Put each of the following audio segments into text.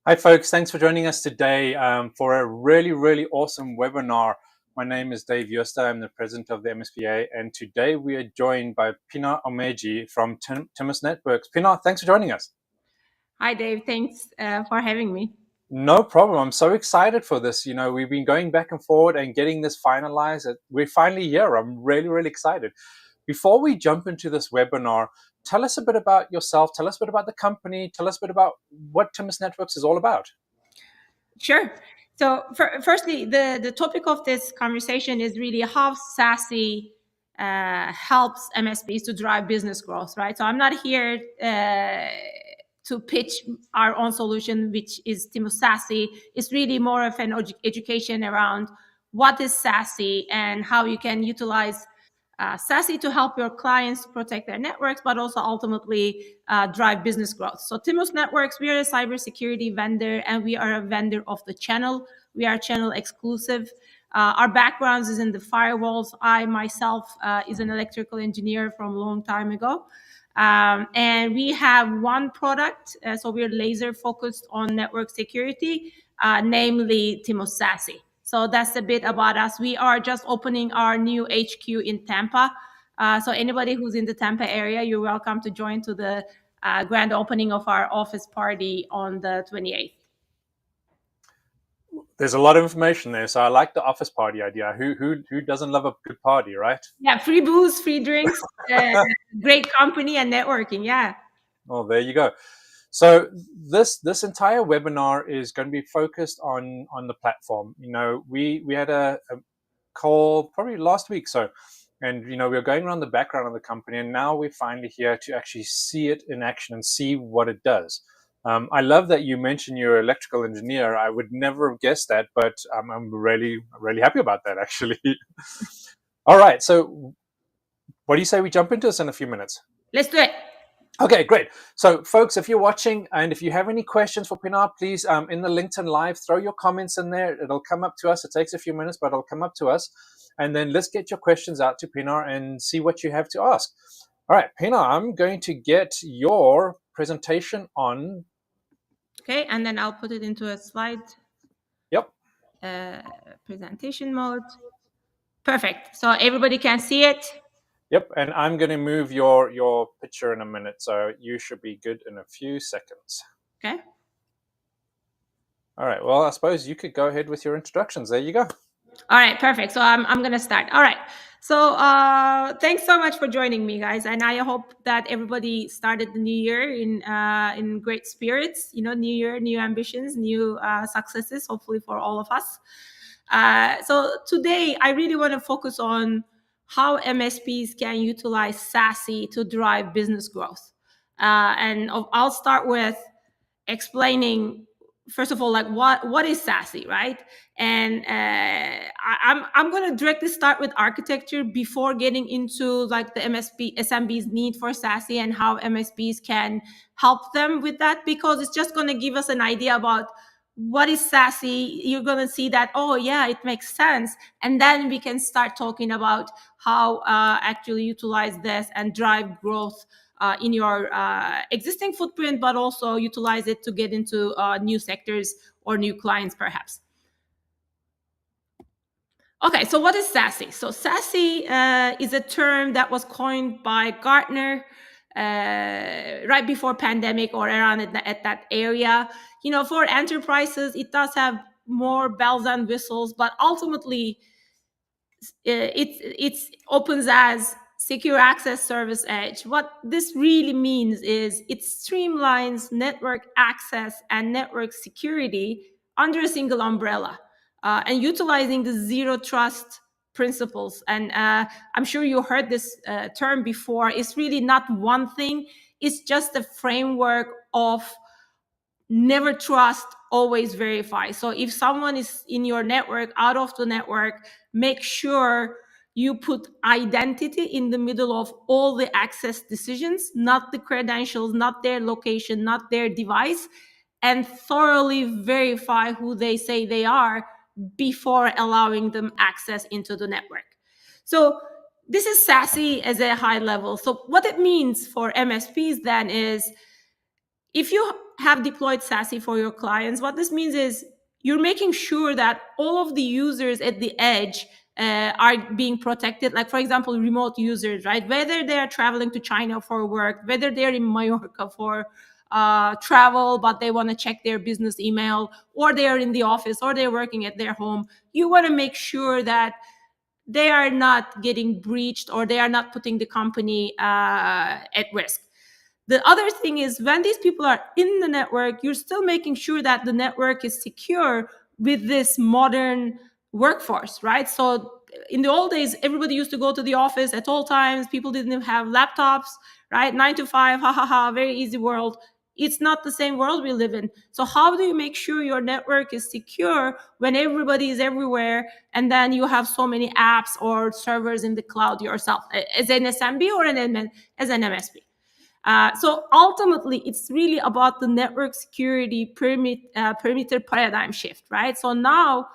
Hi, folks. Thanks for joining us today for a really awesome webinar. My name is Dave Yosta. I'm the president of the MSPAA, and today we are joined by Pinar Ormeci from Timus Networks. Pinar, thanks for joining us. Hi, Dave. Thanks for having me. No problem. I'm so excited for this. You know, we've been going back and forward and getting this finalized. We're finally here. I'm really excited. Before we jump into this webinar, tell us a bit about yourself. Tell us a bit about the company. Tell us a bit about what Timus Networks is all about. Sure. So firstly, the topic of this conversation is really how SASE helps MSPs to drive business growth, right? So I'm not here to pitch our own solution, which is Timus SASE. It's really more of an education around what is SASE and how you can utilize SASE to help your clients protect their networks, but also ultimately drive business growth. So Timus Networks, we are a cybersecurity vendor, and we are a vendor of the channel. We are channel exclusive. Our backgrounds is in the firewalls. I myself is an electrical engineer from a long time ago. And we have one product, so we're laser focused on network security, namely Timus SASE. So that's a bit about us. We are just opening our new HQ in Tampa. So anybody who's in the Tampa area, you're welcome to join to the grand opening of our office party on the 28th. There's a lot of information there, so I like the office party idea. Who doesn't love a good party, right? Yeah, free booze, free drinks, great company and networking. Yeah. Oh, there you go. So this entire webinar is going to be focused on the platform. You know, we had a call probably last week, and you know, we were going around the background of the company, and now we're finally here to actually see it in action and see what it does. I love that you mentioned you're an electrical engineer. I would never have guessed that, but I'm really happy about that, actually. All right, so what do you say we jump into this in a few minutes? Let's do it. Okay, great. So, folks, if you're watching and if you have any questions for Pinar, please, in the LinkedIn Live, throw your comments in there. It'll come up to us. It takes a few minutes, but it'll come up to us. And then let's get your questions out to Pinar and see what you have to ask. All right, Pinar, I'm going to get your presentation on. Okay, and then I'll put it into a slide. Yep. Presentation mode. Perfect. So everybody can see it. Yep, and I'm going to move your picture in a minute, so you should be good in a few seconds. Okay. All right, well, I suppose you could go ahead with your introductions. There you go. All right, perfect. So I'm going to start. All right. So thanks so much for joining me, guys. And I hope that everybody started the new year in great spirits. You know, new year, new ambitions, new successes, hopefully for all of us. So today, I really want to focus on how MSPs can utilize SASE to drive business growth. And I'll start with explaining, first of all, like what is SASE, right? And I'm going to directly start with architecture before getting into like the SMB's need for SASE and how MSPs can help them with that, because it's just going to give us an idea about what is SASE. You're going to see that, oh yeah, it makes sense. And then we can start talking about how actually utilize this and drive growth in your existing footprint, but also utilize it to get into new sectors or new clients, perhaps. Okay, so what is SASE? So SASE is a term that was coined by Gartner right before pandemic or around at that area. You know, for enterprises, it does have more bells and whistles, but ultimately it opens as Secure Access Service Edge. What this really means is it streamlines network access and network security under a single umbrella and utilizing the zero trust principles. And I'm sure you heard this term before. It's really not one thing. It's just a framework of never trust, always verify. So if someone is in your network, out of the network, make sure you put identity in the middle of all the access decisions, not the credentials, not their location, not their device, and thoroughly verify who they say they are before allowing them access into the network. So this is SASE as a high level. So what it means for MSPs then is if you have deployed SASE for your clients, what this means is you're making sure that all of the users at the edge are being protected. Like, for example, remote users, right? Whether they are traveling to China for work, whether they're in Mallorca for travel, but they want to check their business email, or they are in the office, or they're working at their home, you want to make sure that they are not getting breached or they are not putting the company at risk. The other thing is when these people are in the network, you're still making sure that the network is secure with this modern workforce, right? So in the old days, everybody used to go to the office at all times. People didn't have laptops, right? 9 to 5, ha ha ha, very easy world. It's not the same world we live in. So how do you make sure your network is secure when everybody is everywhere and then you have so many apps or servers in the cloud yourself as an SMB or as an MSP? So ultimately, it's really about the network security perimeter paradigm shift, right? So now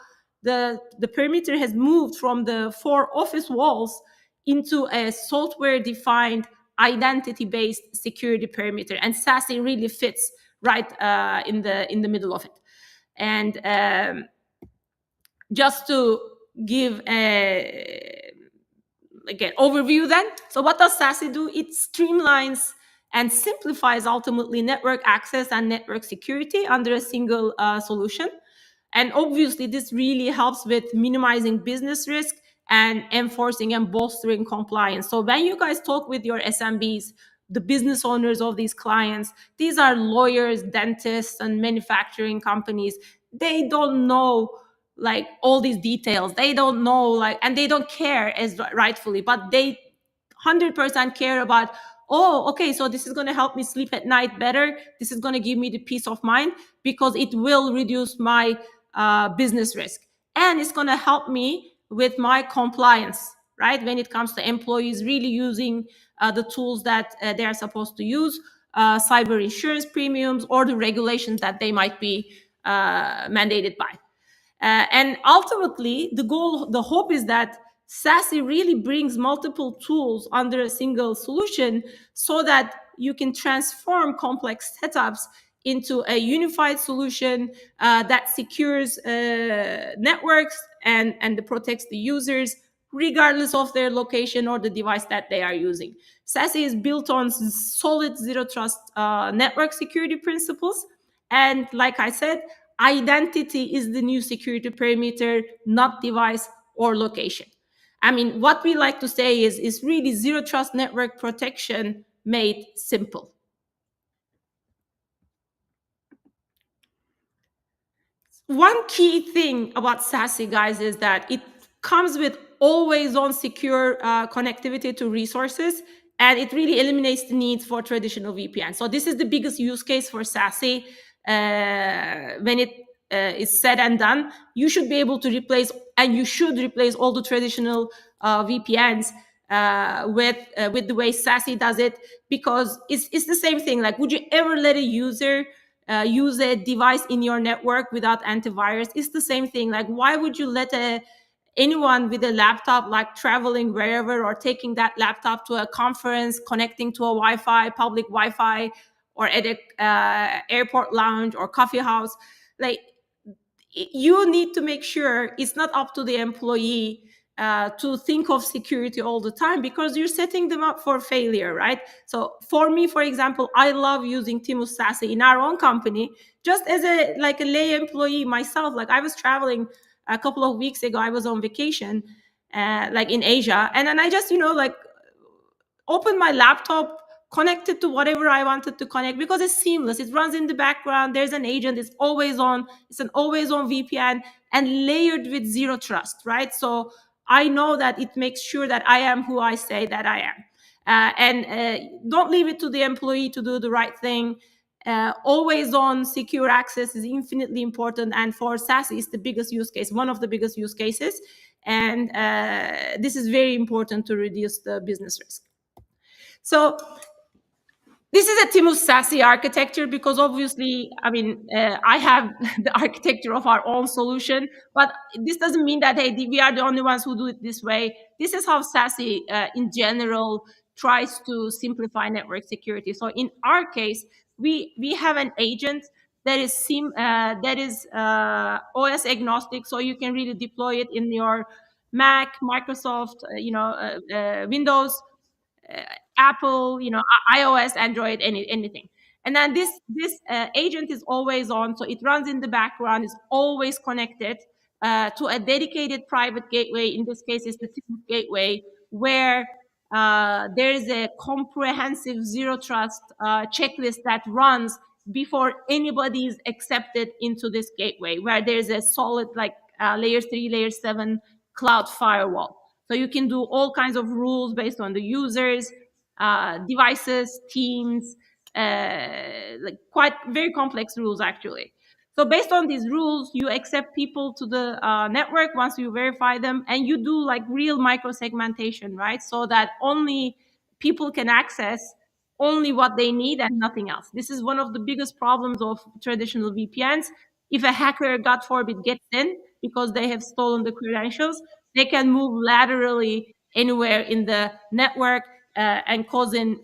the perimeter has moved from the four office walls into a software-defined identity-based security perimeter, and SASE really fits right in the middle of it. And just to give a again overview then, so what does SASE do? It streamlines and simplifies ultimately network access and network security under a single solution. And obviously this really helps with minimizing business risk and enforcing and bolstering compliance. So when you guys talk with your SMBs, the business owners of these clients, these are lawyers, dentists, and manufacturing companies. They don't know like all these details. They don't know like, and they don't care as rightfully, but they 100% care about, oh, okay, so this is going to help me sleep at night better. This is going to give me the peace of mind because it will reduce my business risk. And it's going to help me with my compliance, right? When it comes to employees really using the tools that they are supposed to use, cyber insurance premiums, or the regulations that they might be mandated by. And ultimately, the goal, the hope is that SASE really brings multiple tools under a single solution so that you can transform complex setups into a unified solution that secures networks and protects the users regardless of their location or the device that they are using. SASE is built on solid zero trust network security principles. And like I said, identity is the new security perimeter, not device or location. I mean, what we like to say is really zero trust network protection made simple. One key thing about SASE, guys, is that it comes with always on secure connectivity to resources, and it really eliminates the need for traditional VPN. So this is the biggest use case for SASE. When it is said and done, you should be able to replace, and you should replace all the traditional VPNs with the way SASE does it, because it's the same thing. Like, would you ever let a user use a device in your network without antivirus? It's the same thing. Like, why would you let anyone with a laptop, like traveling wherever or taking that laptop to a conference, connecting to a Wi-Fi, public Wi-Fi, or at a airport lounge or coffee house? Like, you need to make sure it's not up to the employee to think of security all the time, because you're setting them up for failure, right? So for me, for example, I love using Timus SASE in our own company, just as a lay employee myself. Like, I was traveling a couple of weeks ago. I was on vacation, in Asia, and then I just opened my laptop, connected to whatever I wanted to connect, because it's seamless. It runs in the background. There's an agent. It's always on. It's an always on VPN and layered with zero trust, right? So I know that it makes sure that I am who I say that I am. Don't leave it to the employee to do the right thing. Always on secure access is infinitely important. And for SASE, it's the biggest use case, one of the biggest use cases. And this is very important to reduce the business risk. So this is a Timus SASE architecture, because obviously, I have the architecture of our own solution, but this doesn't mean that, hey, we are the only ones who do it this way. This is how SASE in general tries to simplify network security. So in our case, We have an agent that is OS agnostic, so you can really deploy it in your Mac, Microsoft, Windows, uh, Apple, iOS, Android, anything. And then this agent is always on, so it runs in the background, is always connected to a dedicated private gateway. In this case, it's the Timus gateway, where there is a comprehensive zero trust checklist that runs before anybody is accepted into this gateway, where there's a solid like layer 3, layer 7 cloud firewall. So you can do all kinds of rules based on the users, devices, teams, like quite very complex rules actually. So based on these rules, you accept people to the network once you verify them, and you do like real micro segmentation, right? So that only people can access only what they need and nothing else. This is one of the biggest problems of traditional VPNs. If a hacker, God forbid, gets in because they have stolen the credentials, they can move laterally anywhere in the network and causing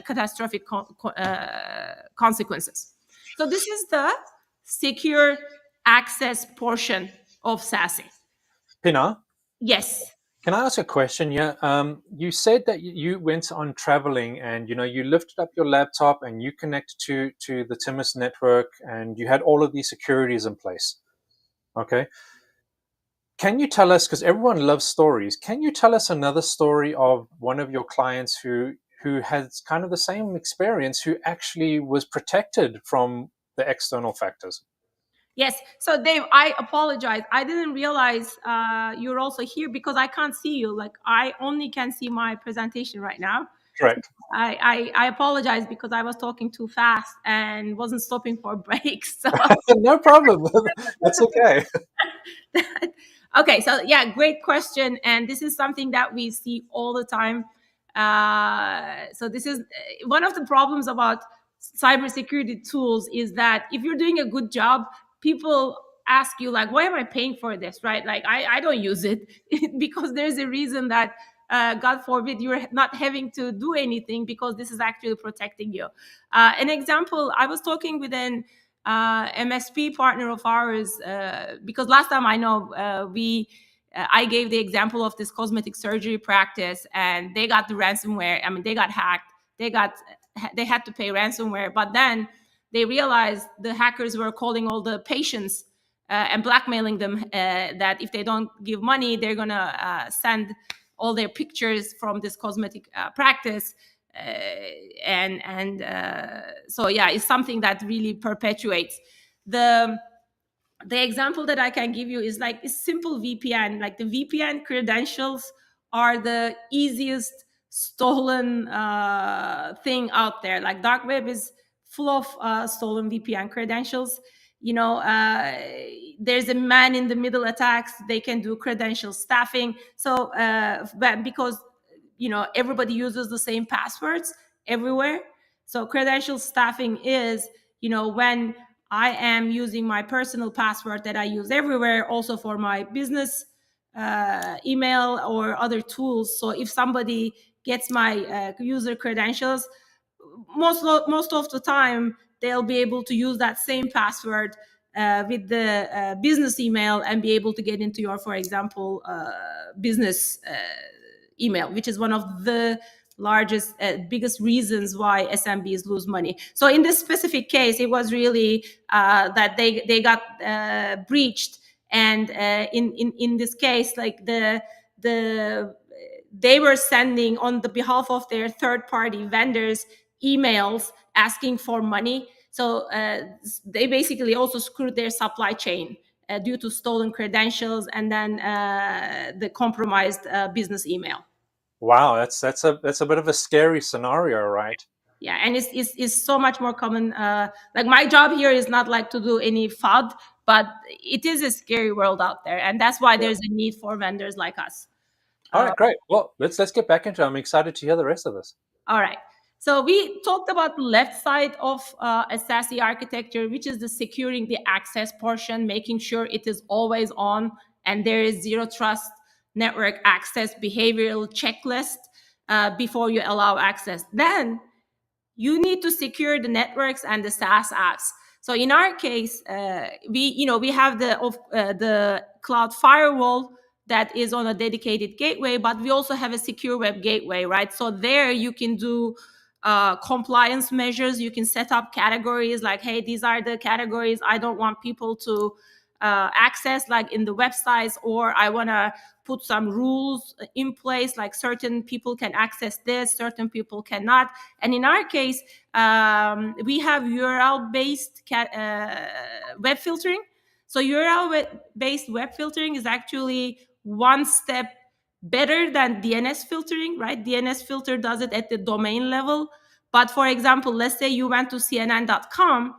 catastrophic consequences. So this is the secure access portion of SASE. Pinar, Yes. can I ask a question? Yeah, you said that you went on traveling, and you lifted up your laptop and you connected to the Timus network, and you had all of these securities in place. Okay, can you tell us, because everyone loves stories, can you tell us another story of one of your clients who has kind of the same experience, who actually was protected from the external factors? Yes. So Dave, I apologize. I didn't realize you're also here because I can't see you. Like I only can see my presentation right now. Correct. I apologize because I was talking too fast and wasn't stopping for breaks. So No problem. That's okay. okay, so yeah, great question, and this is something that we see all the time. So this is one of the problems about cybersecurity tools is that if you're doing a good job, people ask you like, "Why am I paying for this?" Right? Like, I don't use it because there's a reason that. God forbid you're not having to do anything because this is actually protecting you. An example, I was talking with an MSP partner of ours because last time I know I gave the example of this cosmetic surgery practice and they got the ransomware. I mean, they got hacked. They had to pay ransomware, but then they realized the hackers were calling all the patients and blackmailing them that if they don't give money, they're gonna send all their pictures from this cosmetic practice. So yeah, it's something that really perpetuates the example that I can give you is like a simple VPN. Like the VPN credentials are the easiest stolen thing out there. Like dark web is full of stolen VPN credentials. There's a man in the middle attacks. They can do credential stuffing. So, but because everybody uses the same passwords everywhere. So credential stuffing is when I am using my personal password that I use everywhere, also for my business email or other tools. So if somebody gets my user credentials, most of the time they'll be able to use that same password with the business email and be able to get into your, for example, business email, which is one of the largest biggest reasons why SMBs lose money. So in this specific case, it was really that they got breached, and in this case, like they were sending on the behalf of their third party vendors emails asking for money. So they basically also screwed their supply chain due to stolen credentials and then the compromised business email. Wow, that's a bit of a scary scenario, right? Yeah, and it's so much more common. Like my job here is not like to do any FUD, but it is a scary world out there, and that's why Yeah. there's a need for vendors like us. All Uh, right, great. Well, let's get back into it. I'm excited to hear the rest of this. All right. So we talked about the left side of a SASE architecture, which is the securing the access portion, making sure it is always on and there is zero trust network access behavioral checklist before you allow access. Then you need to secure the networks and the SaaS apps. So in our case, we have the cloud firewall that is on a dedicated gateway, but we also have a secure web gateway, right? So there you can do compliance measures. You can set up categories like, hey, these are the categories I don't want people to access, like in the websites, or I want to put some rules in place, like certain people can access this, certain people cannot. And in our case, we have URL-based web filtering. So URL-based web filtering is actually one step better than DNS filtering, right? DNS filter does it at the domain level. But for example, let's say you went to CNN.com,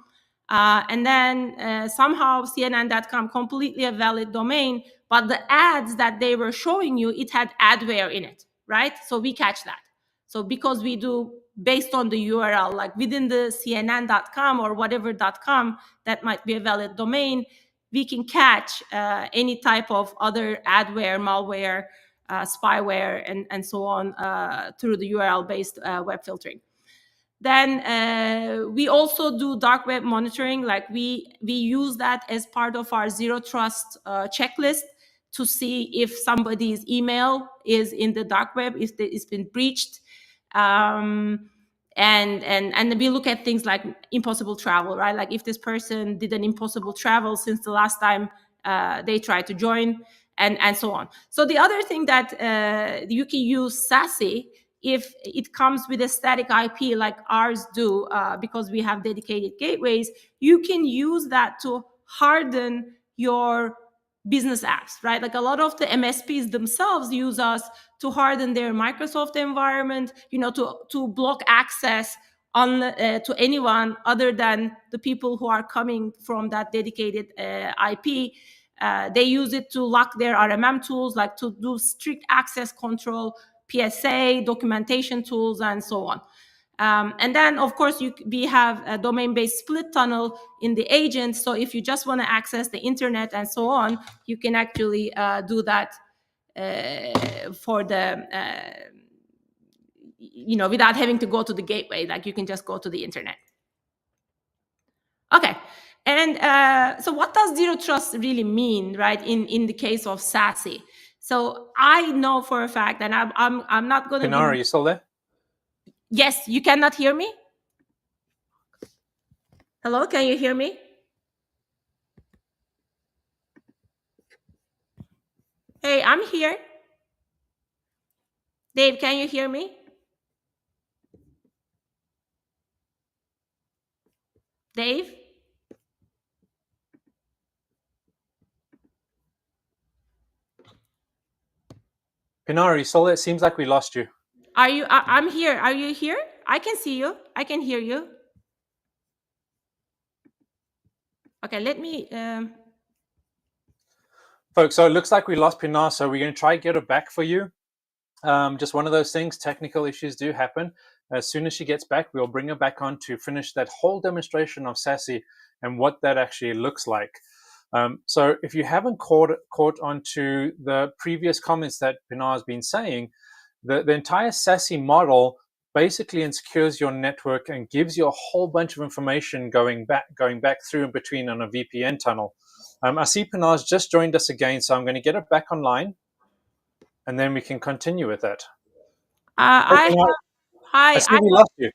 and then somehow CNN.com, completely a valid domain, but the ads that they were showing you, it had adware in it, right? So we catch that. So because we do based on the URL, like within the CNN.com or whatever.com, that might be a valid domain, we can catch any type of other adware, malware, spyware, and so on through the URL-based web filtering. Then we also do dark web monitoring. Like we use that as part of our zero trust checklist to see if somebody's email is in the dark web, if it's been breached. And we look at things like impossible travel, right? Like if this person did an impossible travel since the last time they tried to join, and so on. So the other thing that you can use SASE, if it comes with a static IP like ours do, because we have dedicated gateways, you can use that to harden your business apps, right? Like a lot of the MSPs themselves use us to harden their Microsoft environment, to block access to anyone other than the people who are coming from that dedicated IP. They use it to lock their RMM tools, like to do strict access control, PSA, documentation tools, and so on. And then, of course, we have a domain-based split tunnel in the agent. So if you just want to access the internet and so on, you can actually do that for the, without having to go to the gateway. Like you can just go to the internet. Okay. And so what does zero trust really mean, right, in the case of SASE? So I know for a fact, and I'm not going to... Pinar, are you still there? Yes, you cannot hear me? Hello, can you hear me? Hey, I'm here. Dave, can you hear me? Dave? Pinar, are you still there? It seems like we lost you. Are you? I'm here. Are you here? I can see you. I can hear you. Okay, let me... Folks, so it looks like we lost Pinar, so we're going to try and get her back for you. Just one of those things, technical issues do happen. As soon as she gets back, we'll bring her back on to finish that whole demonstration of SASE and what that actually looks like. So if you haven't caught on to the previous comments that Pinar has been saying, the entire SASE model basically insecures your network and gives you a whole bunch of information going back through and between on a VPN tunnel. I see Pinar's just joined us again, so I'm going to get her back online, and then we can continue with that. Hi. I see we lost you.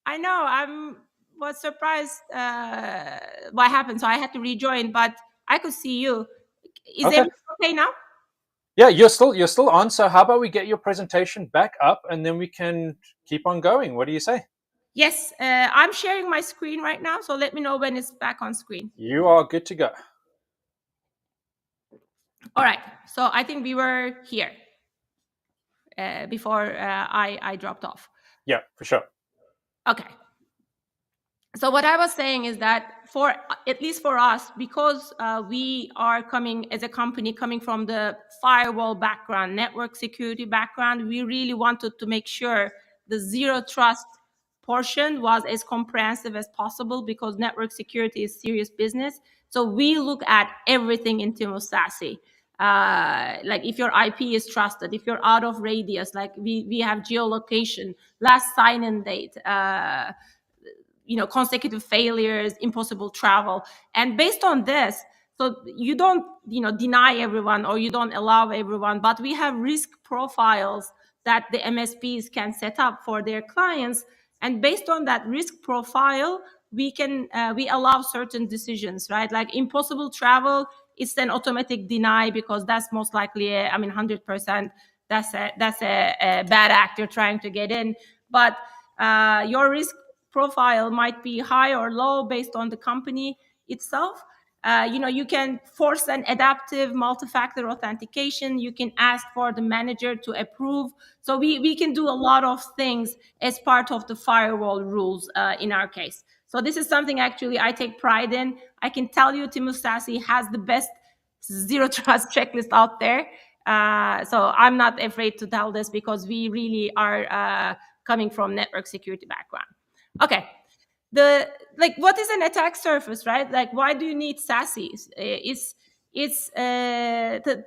I know. Was surprised what happened, so I had to rejoin, but I could see you. Is everything okay now? Yeah, you're still on. So how about we get your presentation back up, and then we can keep on going. What do you say? Yes, I'm sharing my screen right now, so let me know when it's back on screen. You are good to go. All right. So I think we were here before I dropped off. Yeah, for sure. Okay. So what I was saying is that at least for us, because we are coming as a company coming from the firewall background, network security background, we really wanted to make sure the zero trust portion was as comprehensive as possible, because network security is serious business. So we look at everything in Timus SASE. Like if your IP is trusted, if you're out of radius, like we have geolocation, last sign-in date, consecutive failures, impossible travel. And based on this, so you don't deny everyone or you don't allow everyone, but we have risk profiles that the MSPs can set up for their clients, and based on that risk profile we allow certain decisions, right? Like impossible travel, it's an automatic deny because that's most likely 100% that's a bad actor trying to get in. But your risk profile might be high or low based on the company itself. You can force an adaptive multi-factor authentication. You can ask for the manager to approve. So we can do a lot of things as part of the firewall rules in our case. So this is something actually I take pride in. I can tell you Timus SASE has the best zero trust checklist out there. So I'm not afraid to tell this because we really are coming from network security background. Okay. What is an attack surface, right? Like why do you need SASE?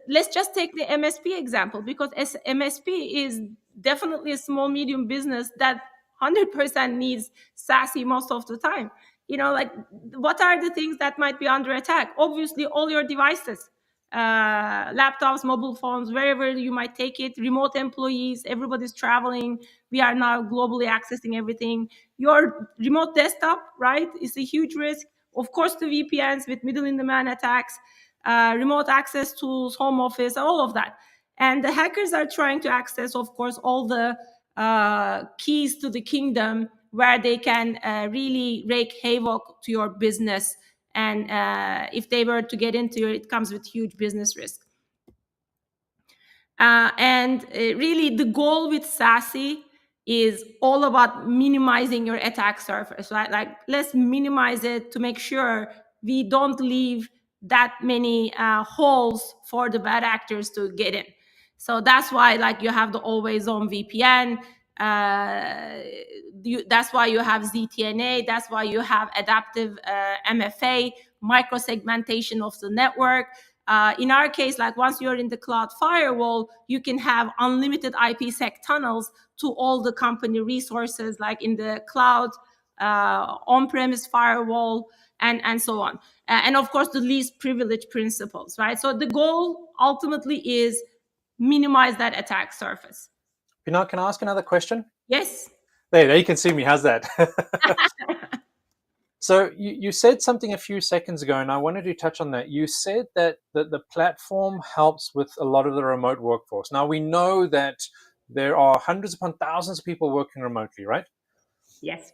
Let's just take the MSP example, because MSP is definitely a small medium business that 100% needs SASE most of the time. Like what are the things that might be under attack? Obviously all your devices, laptops, mobile phones, wherever you might take it, remote employees, everybody's traveling. We are now globally accessing everything. Your remote desktop, right, is a huge risk. Of course, the VPNs with middle-in-the-man attacks, remote access tools, home office, all of that. And the hackers are trying to access, of course, all the keys to the kingdom where they can really wreak havoc to your business. And if they were to get into it, it comes with huge business risk. And really the goal with SASE is all about minimizing your attack surface, right? Like let's minimize it to make sure we don't leave that many holes for the bad actors to get in. So that's why like you have the always on VPN. That's why you have ZTNA. That's why you have adaptive MFA, micro-segmentation of the network. In our case, like once you're in the cloud firewall, you can have unlimited IPsec tunnels to all the company resources, like in the cloud, on-premise firewall, and so on. And of course, the least privilege principles, right? So the goal ultimately is minimize that attack surface. Pinar, can I ask another question? Yes. There you can see me. How's that? So you said something a few seconds ago, and I wanted to touch on that. You said that the platform helps with a lot of the remote workforce. Now, we know that there are hundreds upon thousands of people working remotely, right? Yes.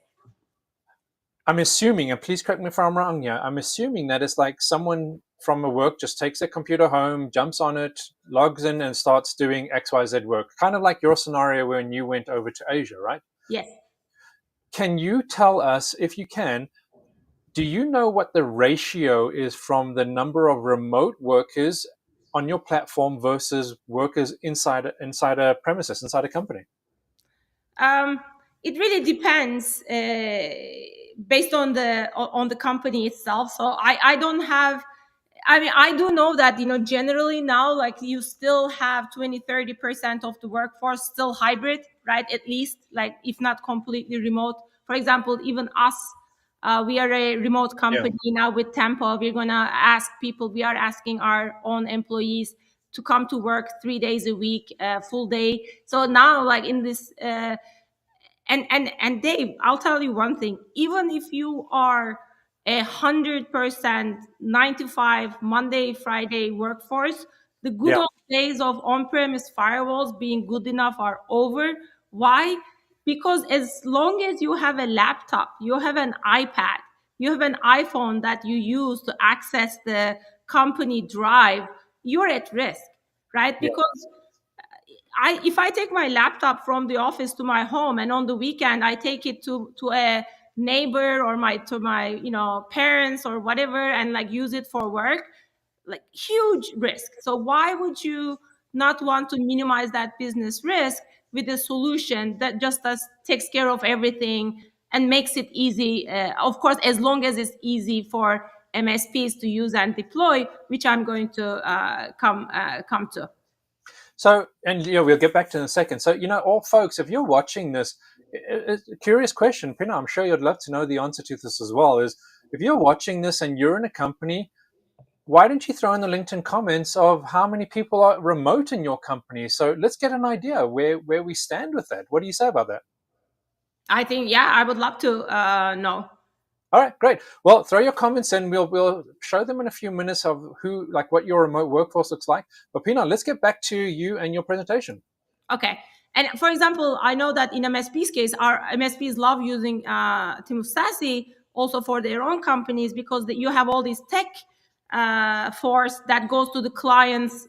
I'm assuming, and please correct me if I'm wrong here, I'm assuming that it's like someone from a work just takes their computer home, jumps on it, logs in, and starts doing XYZ work. Kind of like your scenario when you went over to Asia, right? Yes. Can you tell us, if you can, do you know what the ratio is from the number of remote workers on your platform versus workers inside a premises, inside a company? It really depends based on the company itself. So I don't have. I mean, I do know that, generally now, like you still have 20-30% of the workforce still hybrid, right? At least, like, if not completely remote. For example, even us, we are a remote company now with Tampa. We are asking our own employees to come to work 3 days a week, full day. So now, like in this, and Dave, I'll tell you one thing. Even if you are 100% 9 to 5 Monday Friday workforce, the good old days of on-premise firewalls being good enough are over. Why? Because as long as you have a laptop, you have an iPad, you have an iPhone that you use to access the company drive, you're at risk, right? Because if I take my laptop from the office to my home, and on the weekend I take it to a neighbor or to my parents or whatever, and like use it for work, like huge risk. So why would you not want to minimize that business risk with a solution that just takes care of everything and makes it easy? Of course, as long as it's easy for MSPs to use and deploy, which I'm going to come to. So, and we'll get back to it in a second. So, all folks, if you're watching this, a curious question, Pinar, I'm sure you'd love to know the answer to this as well, is if you're watching this and you're in a company, why don't you throw in the LinkedIn comments of how many people are remote in your company? So let's get an idea where we stand with that. What do you say about that? I think, yeah, I would love to know. All right, great. Well, throw your comments in. We'll show them in a few minutes of what your remote workforce looks like. But Pinar, let's get back to you and your presentation. Okay. And for example, I know that in MSP's case, our MSPs love using Timus SASE also for their own companies, because you have all these tech force that goes to the clients'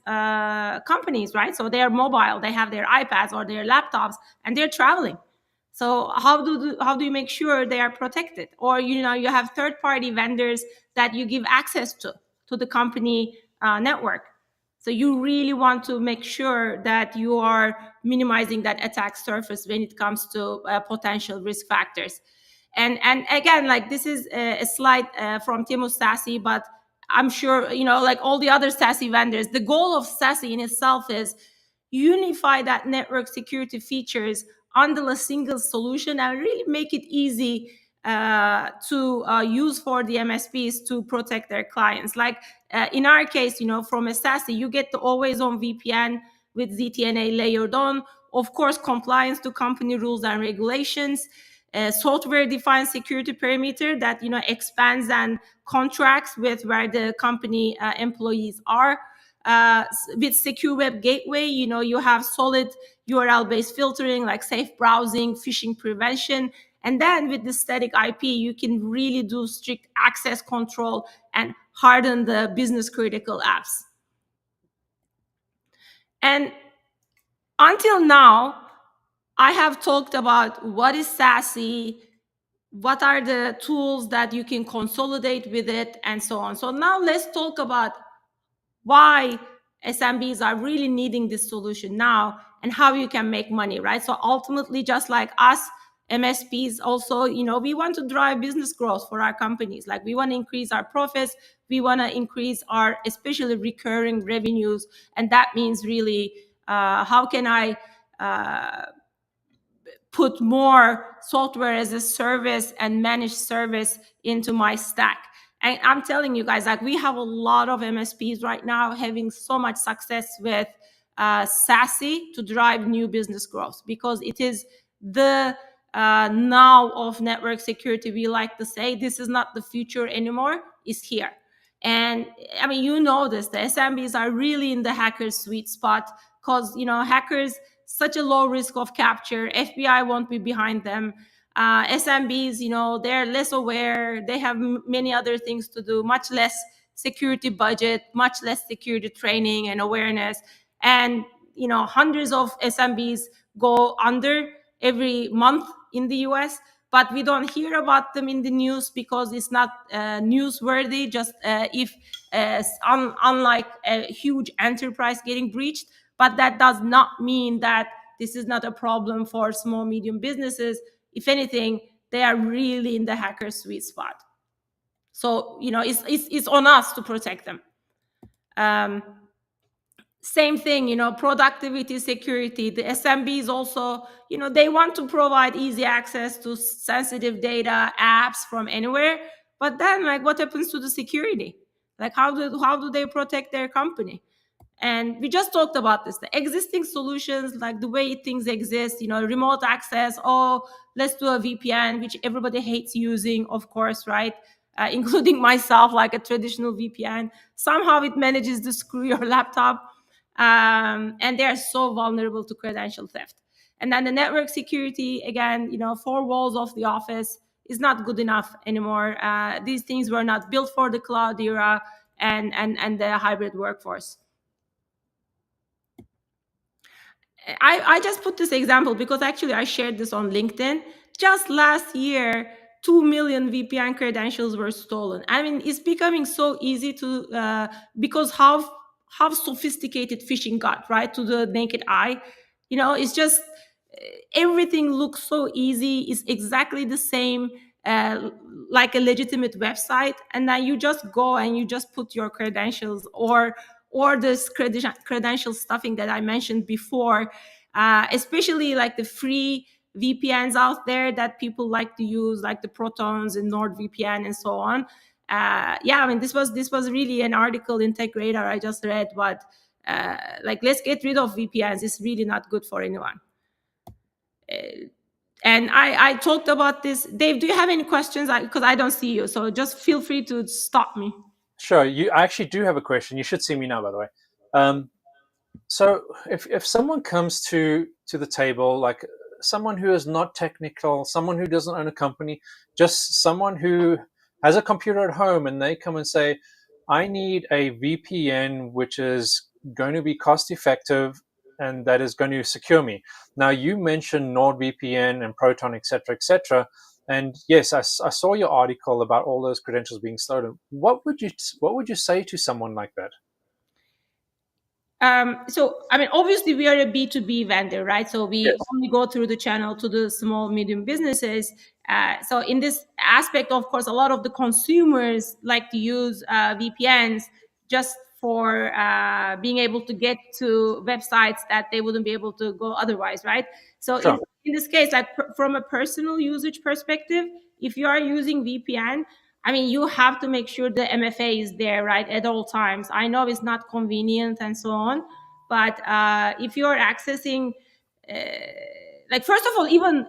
companies, right? So they're mobile, they have their iPads or their laptops, and they're traveling. So how do you make sure they are protected? Or you have third-party vendors that you give access to the company network. So you really want to make sure that you are minimizing that attack surface when it comes to potential risk factors. And again, like, this is a slide from Timus SASE, but I'm sure, like all the other SASE vendors, the goal of SASE in itself is unify that network security features under a single solution and really make it easy to use for the MSPs to protect their clients. Like in our case, from a SASE, you get the always on VPN with ZTNA layered on, of course, compliance to company rules and regulations, software defined security perimeter that expands and contracts with where the company employees are. With secure web gateway, you have solid URL based filtering like safe browsing, phishing prevention. And then with the static IP, you can really do strict access control and harden the business critical apps. And until now, I have talked about what is SASE, what are the tools that you can consolidate with it, and so on. So now let's talk about why SMBs are really needing this solution now and how you can make money, right? So ultimately, just like us, MSPs also, we want to drive business growth for our companies. Like, we want to increase our profits. We want to increase our, especially recurring revenues. And that means really, how can I put more software as a service and managed service into my stack? And I'm telling you guys, like, we have a lot of MSPs right now having so much success with SASE to drive new business growth, because it is the now of network security. We like to say this is not the future anymore, it's here. And I mean, this, the SMBs are really in the hackers' sweet spot, because hackers, such a low risk of capture, FBI won't be behind them. SMBs, they're less aware, they have many other things to do, much less security budget, much less security training and awareness. And hundreds of SMBs go under every month in the US, but we don't hear about them in the news because it's not newsworthy. Just if unlike a huge enterprise getting breached. But that does not mean that this is not a problem for small, medium businesses. If anything, they are really in the hacker sweet spot. So, it's on us to protect them. Same thing, productivity, security. The SMBs also, they want to provide easy access to sensitive data, apps from anywhere. But then, like, what happens to the security? Like, how do they protect their company? And we just talked about this, the existing solutions, like the way things exist, remote access. Oh, let's do a VPN, which everybody hates using, of course, right? Including myself, like a traditional VPN. Somehow it manages to screw your laptop. And they're so vulnerable to credential theft. And then the network security, again, 4 walls of the office is not good enough anymore. These things were not built for the cloud era and the hybrid workforce. I just put this example because actually I shared this on LinkedIn. Just last year, 2 million VPN credentials were stolen. I mean, it's becoming so easy to, because how sophisticated phishing got, right, to the naked eye. It's just, everything looks so easy. It's exactly the same like a legitimate website, and then you just go and you just put your credentials or this credential stuffing that I mentioned before, especially like the free VPNs out there that people like to use, like the Protons and NordVPN and so on. Yeah, I mean, this was really an article in TechRadar I just read, but like, let's get rid of VPNs. It's really not good for anyone. And I talked about this. Dave, do you have any questions? Because I don't see you, so just feel free to stop me. Sure. I actually do have a question. You should see me now, by the way. So if someone comes to the table, like someone who is not technical, someone who doesn't own a company, just someone who has a computer at home, and they come and say, I need a VPN which is going to be cost effective and that is going to secure me. Now, you mentioned NordVPN and Proton, etc., etc. And yes, I saw your article about all those credentials being stolen. What would you say to someone like that? So, I mean, obviously, we are a B2B vendor, right? So we Yes. only go through the channel to the small, medium businesses. So in this aspect, of course, a lot of the consumers like to use VPNs just for being able to get to websites that they wouldn't be able to go otherwise, right? So Sure. in this case, like from a personal usage perspective, if you are using VPN, I mean, you have to make sure the MFA is there, right, at all times. I know it's not convenient and so on, but if you're accessing, uh, like, first of all, even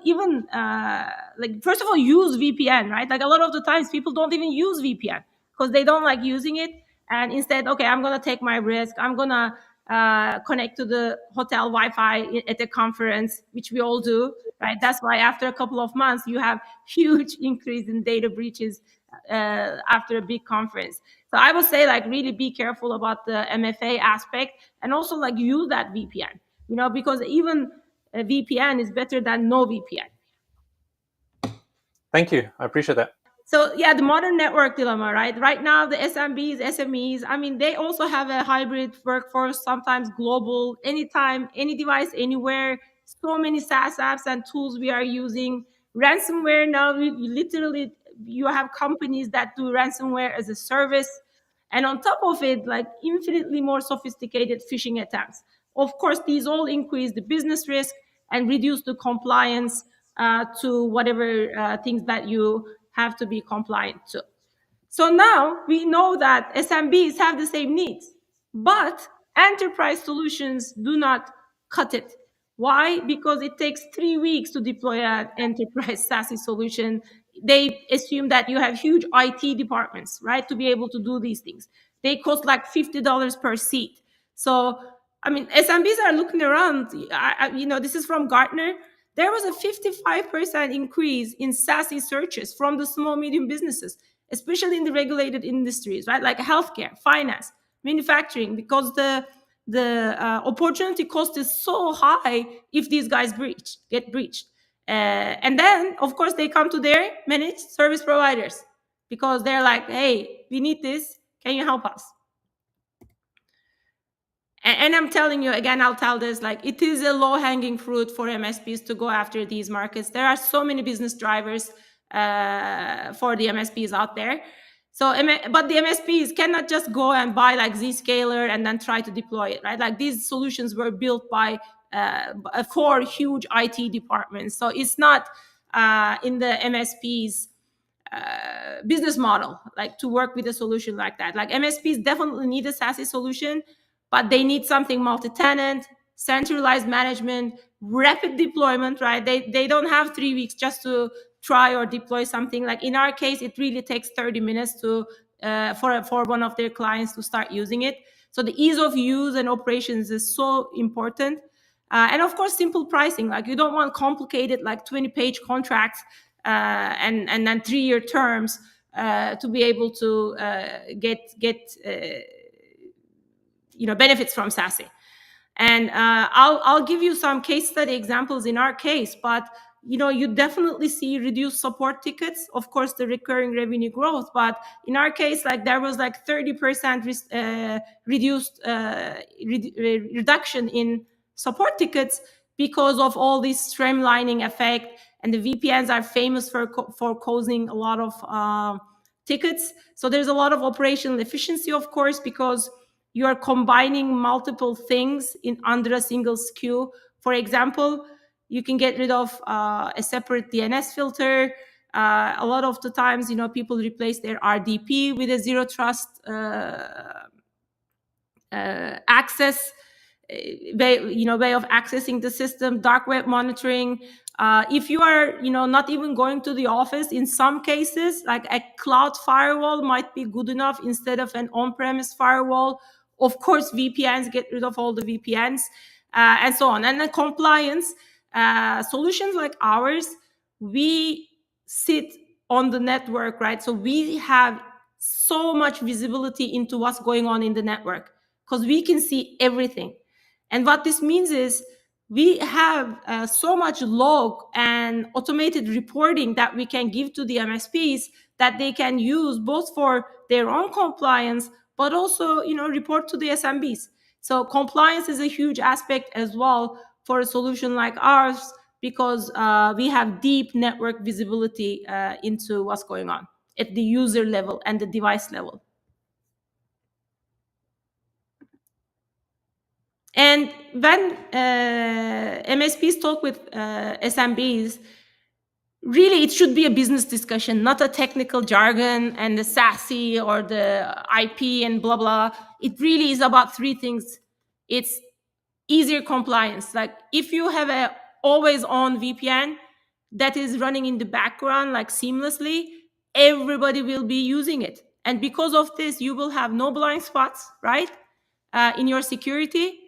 like, first of all, use VPN, right? Like, a lot of the times people don't even use VPN because they don't like using it, and instead, okay, I'm gonna take my risk. I'm gonna connect to the hotel Wi-Fi at the conference, which we all do, right? That's why after a couple of months, you have huge increase in data breaches after a big conference. So I would say, like, really be careful about the MFA aspect, and also like use that VPN, because even a VPN is better than no VPN. Thank you. I appreciate that. So yeah, the modern network dilemma, right? Right now, the SMBs, SMEs, I mean, they also have a hybrid workforce, sometimes global, anytime, any device, anywhere. So many SaaS apps and tools we are using. Ransomware now, we literally, you have companies that do ransomware as a service. And on top of it, like, infinitely more sophisticated phishing attempts. Of course, these all increase the business risk and reduce the compliance to whatever things that you have to be compliant to. So now we know that SMBs have the same needs, but enterprise solutions do not cut it. Why? Because it takes 3 weeks to deploy an enterprise SASE solution. They assume that you have huge IT departments, right, to be able to do these things. They cost like $50 per seat. So, I mean, SMBs are looking around. This is from Gartner. There was a 55% increase in SASE searches from the small, medium businesses, especially in the regulated industries, right? Like healthcare, finance, manufacturing, because the opportunity cost is so high if these guys get breached. And then, of course, they come to their managed service providers because they're like, hey, we need this. Can you help us? And I'm telling you again, I'll tell this, like, it is a low-hanging fruit for MSPs to go after these markets. There are so many business drivers for the MSPs out there. So, but the MSPs cannot just go and buy like Zscaler and then try to deploy it, right? Like, these solutions were built by four huge IT departments. So it's not in the MSPs business model, like, to work with a solution like that. Like, MSPs definitely need a SASE solution, but they need something multi-tenant, centralized management, rapid deployment, right? They don't have 3 weeks just to try or deploy something. Like, in our case, it really takes 30 minutes to for one of their clients to start using it. So the ease of use and operations is so important. And of course, simple pricing. Like, you don't want complicated, like, 20-page contracts and then 3-year terms to be able to get benefits from SASE. And I'll give you some case study examples in our case, but you definitely see reduced support tickets, of course, the recurring revenue growth. But in our case, like, there was like 30% reduction in support tickets because of all this streamlining effect. And the VPNs are famous for causing a lot of tickets. So there's a lot of operational efficiency, of course, because you are combining multiple things in under a single SKU. For example, you can get rid of a separate DNS filter. A lot of the times, people replace their RDP with a zero trust access way of accessing the system. Dark web monitoring. If you are not even going to the office, in some cases like a cloud firewall might be good enough instead of an on-premise firewall. Of course, VPNs, get rid of all the VPNs, and so on. And then compliance solutions like ours, we sit on the network, right? So we have so much visibility into what's going on in the network because we can see everything. And what this means is we have so much log and automated reporting that we can give to the MSPs that they can use both for their own compliance, but also, report to the SMBs. So compliance is a huge aspect as well for a solution like ours, because we have deep network visibility into what's going on at the user level and the device level. And when MSPs talk with SMBs, really it should be a business discussion, not a technical jargon and the SASE or the IP and blah, blah. It really is about three things. It's easier compliance. Like if you have a always on VPN that is running in the background like seamlessly, everybody will be using it. And because of this, you will have no blind spots, right? In your security.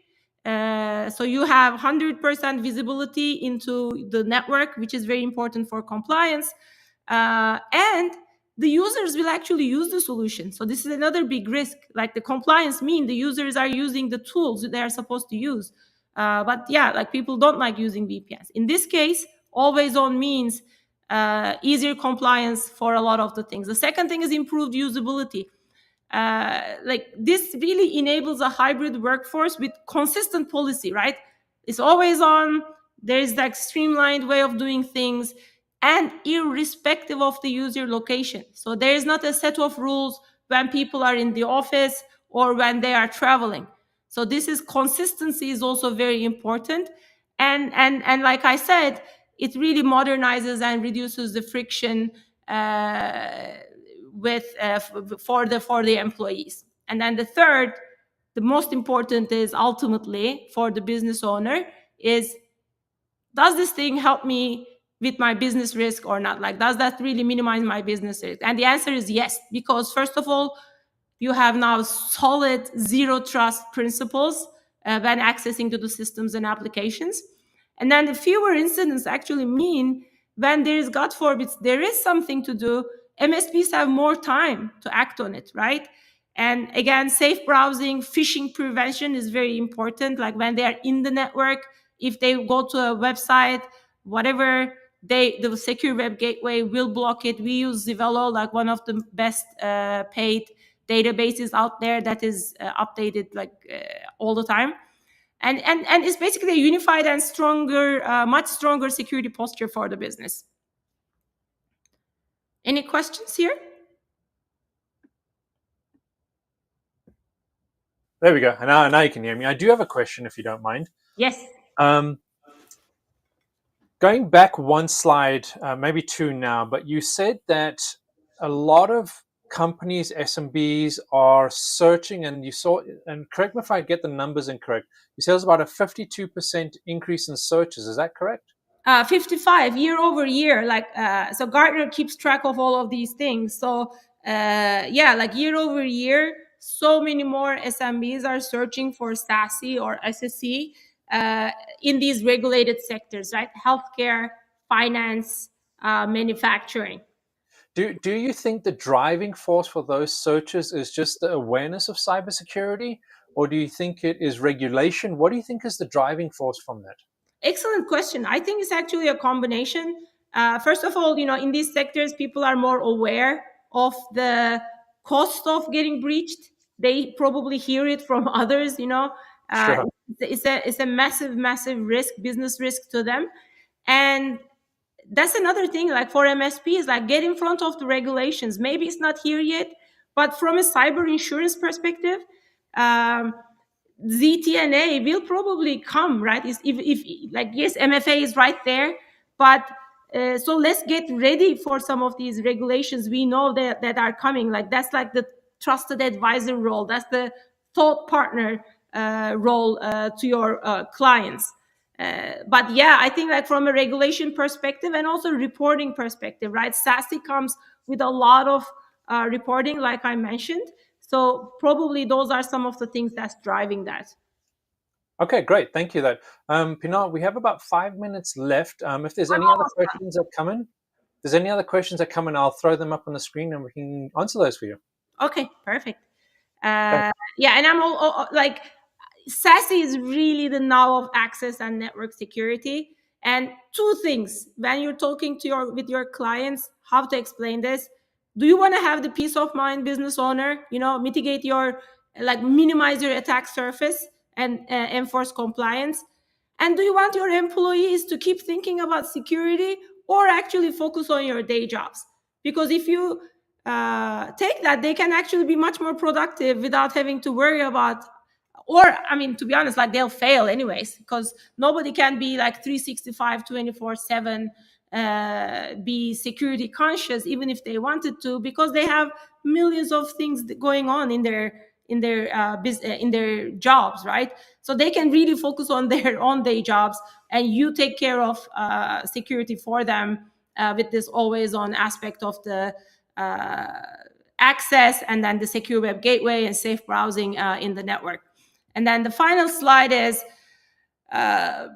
So you have 100% visibility into the network, which is very important for compliance. And the users will actually use the solution. So this is another big risk. Like the compliance mean the users are using the tools that they are supposed to use. But yeah, like people don't like using VPNs. In this case, always on means easier compliance for a lot of the things. The second thing is improved usability. Like this really enables a hybrid workforce with consistent policy, right? It's always on. There's like streamlined way of doing things, and irrespective of the user location. So there is not a set of rules when people are in the office or when they are traveling. So this is consistency is also very important. And like I said, it really modernizes and reduces the friction with for the employees. And then the third, the most important, is ultimately for the business owner is, does this thing help me with my business risk or not? Like, does that really minimize my business risk? And the answer is yes, because first of all, you have now solid zero trust principles when accessing to the systems and applications. And then the fewer incidents actually mean when there is, God forbid, there is something to do, MSPs have more time to act on it, right? And again, safe browsing, phishing prevention is very important. Like when they are in the network, if they go to a website, whatever, the secure web gateway will block it. We use Zivelo, like one of the best paid databases out there that is updated like all the time. And it's basically a unified and stronger, much stronger security posture for the business. Any questions here? There we go. Now you can hear me. I do have a question, if you don't mind. Yes. Going back one slide, maybe two now, but you said that a lot of companies, SMBs, are searching, and you saw, and correct me if I get the numbers incorrect, you said it was about a 52% increase in searches. Is that correct? 55 year over year. Like so Gartner keeps track of all of these things. So yeah, like year over year, so many more SMBs are searching for SASE or SSE in these regulated sectors, right? Healthcare, finance, manufacturing. Do you think the driving force for those searches is just the awareness of cybersecurity, or do you think it is regulation? What do you think is the driving force from that? Excellent question. I think it's actually a combination. First of all, in these sectors, people are more aware of the cost of getting breached. They probably hear it from others, Sure. it's a massive risk, business risk to them. And that's another thing, like for MSPs, like get in front of the regulations. Maybe it's not here yet, but from a cyber insurance perspective, um, ZTNA will probably come, right? If like, yes, MFA is right there, but so let's get ready for some of these regulations we know that are coming. Like that's like the trusted advisor role. That's the thought partner role to your clients. But yeah, I think like from a regulation perspective and also reporting perspective, right? SASE comes with a lot of reporting, like I mentioned. So probably those are some of the things that's driving that. Okay, great. Thank you. That Pinar, we have about 5 minutes left. If there's any other questions that come in, I'll throw them up on the screen and we can answer those for you. Okay, perfect. Great. Yeah, and I'm all like, SASE is really the now of access and network security. And two things when you're talking to your clients, how to explain this. Do you want to have the peace of mind, business owner, mitigate your, like, minimize your attack surface and enforce compliance? And do you want your employees to keep thinking about security or actually focus on your day jobs? Because if you take that, they can actually be much more productive without having to worry about, or I mean, to be honest, like they'll fail anyways, because nobody can be like 365 24/7 be security conscious even if they wanted to, because they have millions of things going on in their jobs, right? So they can really focus on their own day jobs, and you take care of security for them with this always on aspect of the uh, access, and then the secure web gateway and safe browsing in the network. And then the final slide is, I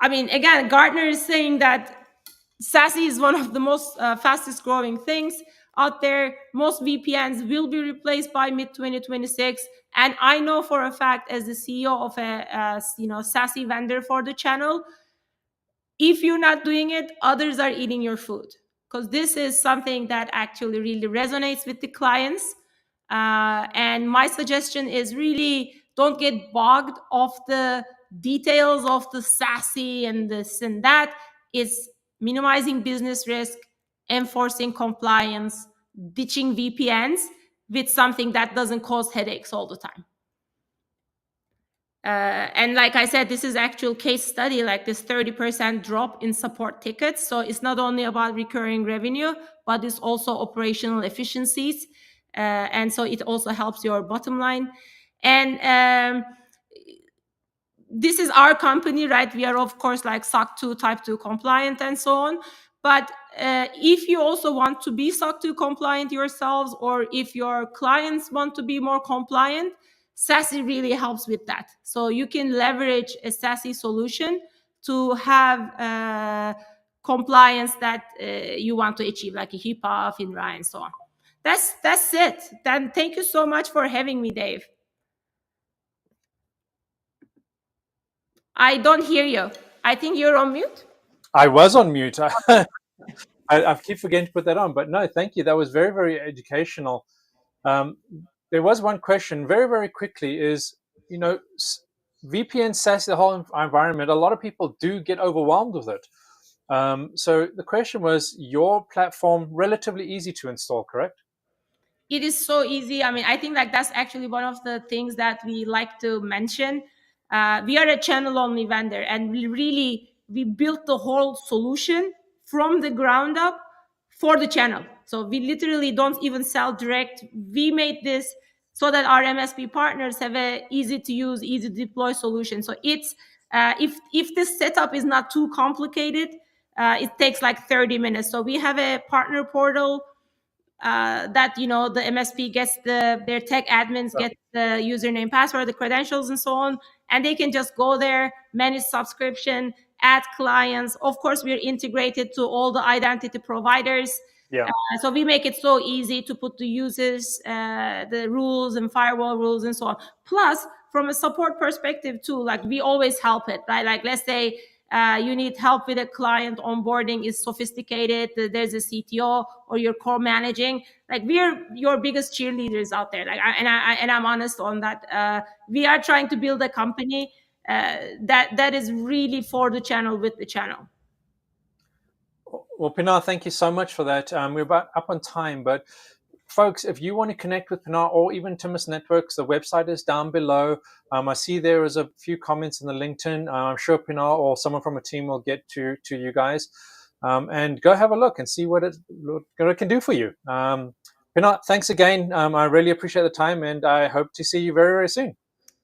mean, again, Gartner is saying that SASE is one of the most fastest growing things out there. Most VPNs will be replaced by mid 2026. And I know for a fact, as the CEO of a SASE vendor for the channel, if you're not doing it, others are eating your food, because this is something that actually really resonates with the clients. And my suggestion is really don't get bogged of the details of the SASE and this and that. It's minimizing business risk, enforcing compliance, ditching VPNs with something that doesn't cause headaches all the time. And like I said, this is actual case study, like this 30% drop in support tickets. So it's not only about recurring revenue, but it's also operational efficiencies. And so it also helps your bottom line. And this is our company, right? We are, of course, like SOC 2, Type 2 compliant and so on. But if you also want to be SOC 2 compliant yourselves, or if your clients want to be more compliant, SASE really helps with that. So you can leverage a SASE solution to have compliance that you want to achieve, like a HIPAA, FINRA, and so on. That's it. Then thank you so much for having me, Dave. I don't hear you. I think you're on mute. I was on mute. I keep forgetting to put that on, but no, thank you. That was very, very educational. There was one question very, very quickly is, VPN SaaS, the whole environment, a lot of people do get overwhelmed with it. So the question was, your platform relatively easy to install, correct? It is so easy. I mean, I think like that's actually one of the things that we like to mention. We are a channel only vendor, and we built the whole solution from the ground up for the channel. So we literally don't even sell direct. We made this so that our MSP partners have a easy to use, easy to deploy solution. So it's if this setup is not too complicated, it takes like 30 minutes. So we have a partner portal that the MSP gets their tech admins get the username, password, the credentials, and so on, and they can just go there, manage subscription, add clients. Of course, we're integrated to all the identity providers. Yeah. So we make it so easy to put the users, the rules and firewall rules and so on. Plus, from a support perspective too, like we always help it, right? Like let's say you need help with a client onboarding is sophisticated, there's a CTO or you're core managing, like we're your biggest cheerleaders out there. Like I'm honest on that. We are trying to build a company that is really for the channel, with the channel. Well, Pinar, thank you so much for that. We're about up on time, but folks, if you want to connect with Pinar or even Timus Networks, the website is down below. I see there is a few comments in the LinkedIn. I'm sure Pinar or someone from a team will get to you guys. And go have a look and see what it can do for you. Pinar, thanks again. I really appreciate the time, and I hope to see you very, very soon.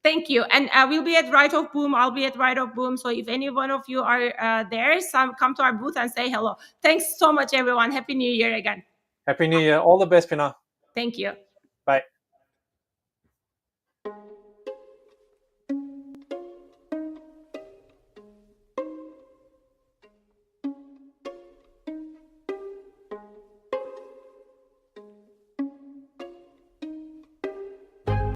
Thank you. And we'll be at Right of Boom. I'll be at Right of Boom. So if any one of you are there, come to our booth and say hello. Thanks so much, everyone. Happy New Year again. Happy New Year. All the best, Pinar. Thank you.